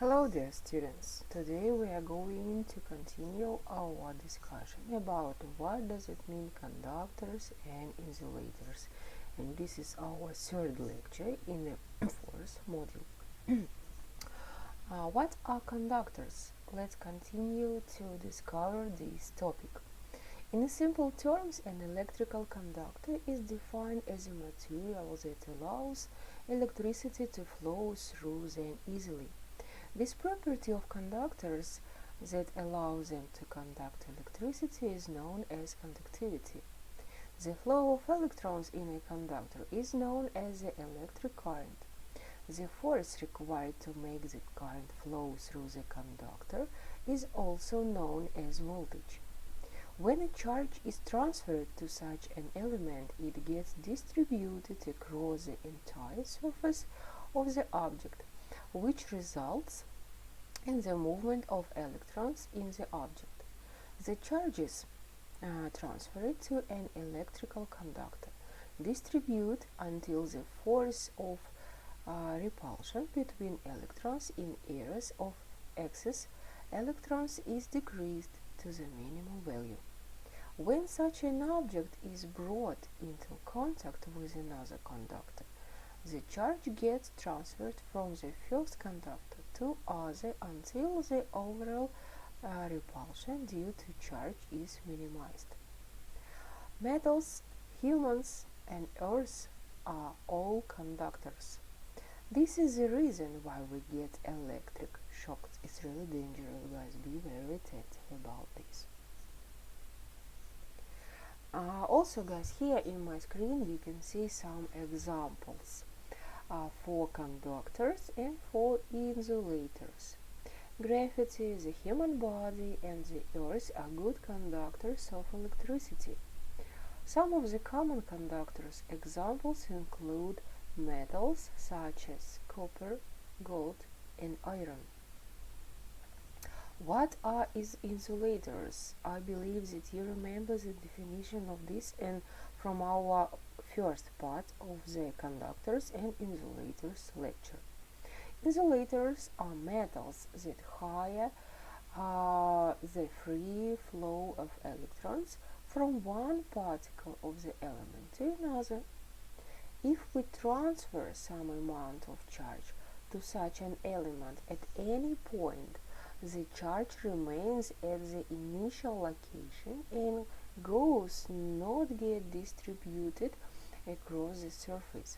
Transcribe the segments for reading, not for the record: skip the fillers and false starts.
Hello dear students, today we are going to continue our discussion about what does it mean conductors and insulators, and this is our third lecture in the fourth module. What are conductors? Let's continue to discover this topic. In simple terms, an electrical conductor is defined as a material that allows electricity to flow through them easily. This property of conductors that allows them to conduct electricity is known as conductivity. The flow of electrons in a conductor is known as the electric current. The force required to make the current flow through the conductor is also known as voltage. When a charge is transferred to such an element, it gets distributed across the entire surface of the object, which results in the movement of electrons in the object. The charges transferred to an electrical conductor distribute until the force of repulsion between electrons in areas of excess electrons is decreased to the minimum value. When such an object is brought into contact with another conductor, the charge gets transferred from the first conductor to other until the overall repulsion due to charge is minimized. Metals, humans, and Earth are all conductors. This is the reason why we get electric shocks. It's really dangerous, guys. Be very attentive about this. Also, guys, here in my screen you can see some examples for conductors and for insulators. Gravity, the human body, and the earth are good conductors of electricity. Some of the common conductors examples include metals such as copper, gold, and iron. What are insulators? I believe that you remember the definition of this and from our first part of the conductors and insulators lecture. Insulators are metals that hide the free flow of electrons from one particle of the element to another. If we transfer some amount of charge to such an element at any point, the charge remains at the initial location and does not get distributed across the surface.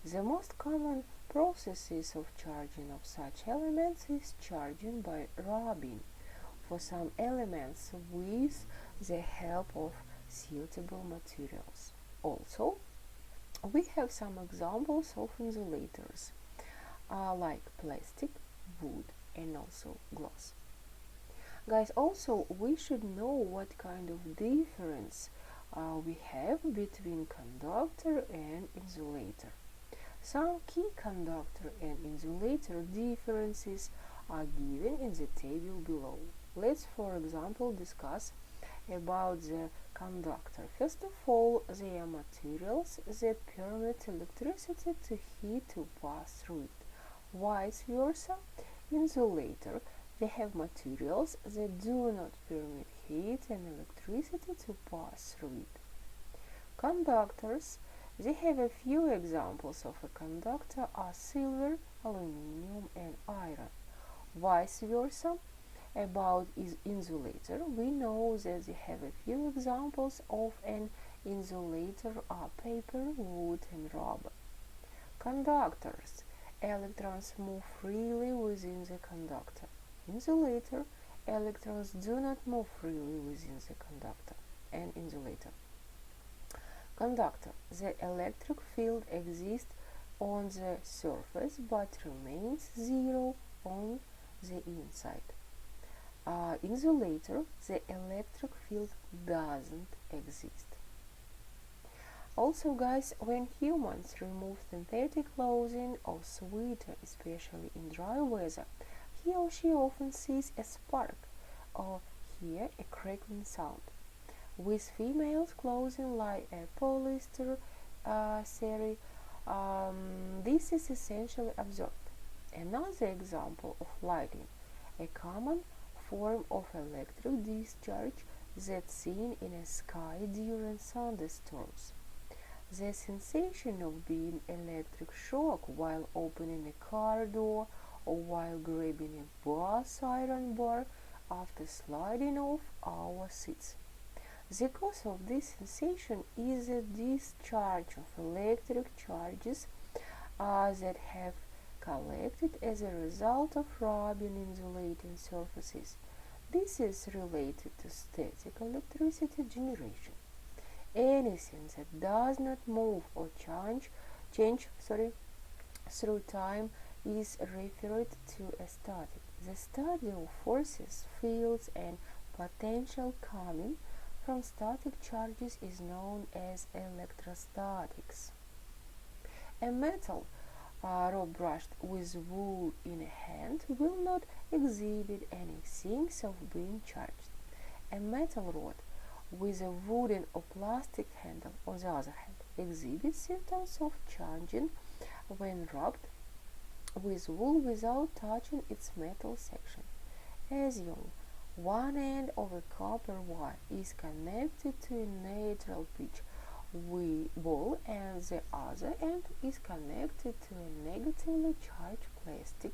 The most common processes of charging of such elements is charging by rubbing for some elements with the help of suitable materials. Also, we have some examples of insulators like plastic, wood, and also glass. Guys, also we should know what kind of difference we have between conductor and insulator. Some key conductor and insulator differences are given in the table below. Let's, for example, discuss about the conductor. First of all, they are materials that permit electricity to heat to pass through it. Vice versa, insulator, they have materials that do not permit heat and electricity to pass through it. Conductors, they have a few examples of a conductor are silver, aluminium, and iron. Vice versa, about insulator, we know that they have a few examples of an insulator are paper, wood, and rubber. Conductors, electrons move freely within the conductor. Insulator, electrons do not move freely within the conductor and insulator. Conductor, the electric field exists on the surface but remains zero on the inside. Insulator, the electric field doesn't exist. Also, guys, when humans remove synthetic clothing or sweater, especially in dry weather, he or she often sees a spark or hear a crackling sound. With females' clothing like a polyester saree, this is essentially observed. Another example of lighting, a common form of electric discharge that's seen in a sky during thunderstorms. The sensation of being electric shock while opening a car door or while grabbing a bus iron bar after sliding off our seats. The cause of this sensation is a discharge of electric charges that have collected as a result of rubbing insulating surfaces. This is related to static electricity generation. Anything that does not move or change through time is referred to as static. The study of forces, fields, and potential coming from static charges is known as electrostatics. A metal rod brushed with wool in a hand will not exhibit any signs of being charged. A metal rod with a wooden or plastic handle, on the other hand, exhibits symptoms of charging when rubbed with wool without touching its metal section. Assume one end of a copper wire is connected to a neutral pitch ball and the other end is connected to a negatively charged plastic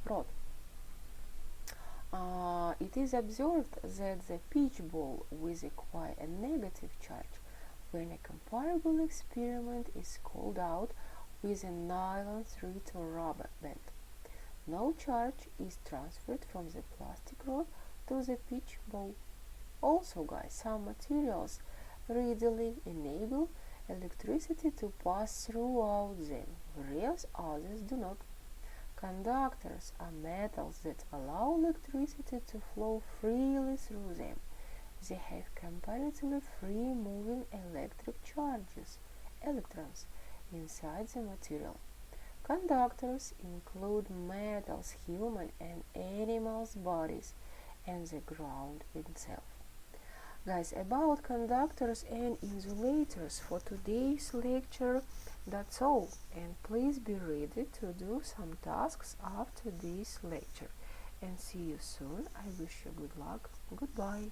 rod. It is observed that the pitch ball will acquire a negative charge when a comparable experiment is called out with a nylon thread or rubber band. No charge is transferred from the plastic rod to the pitch ball. Also, guys, some materials readily enable electricity to pass throughout them, whereas others do not. Conductors are metals that allow electricity to flow freely through them. They have comparatively free moving electric charges, electrons, inside the material. Conductors include metals, human and animals' bodies, and the ground itself. Guys, about conductors and insulators for today's lecture, that's all. And please be ready to do some tasks after this lecture. And see you soon. I wish you good luck. Goodbye.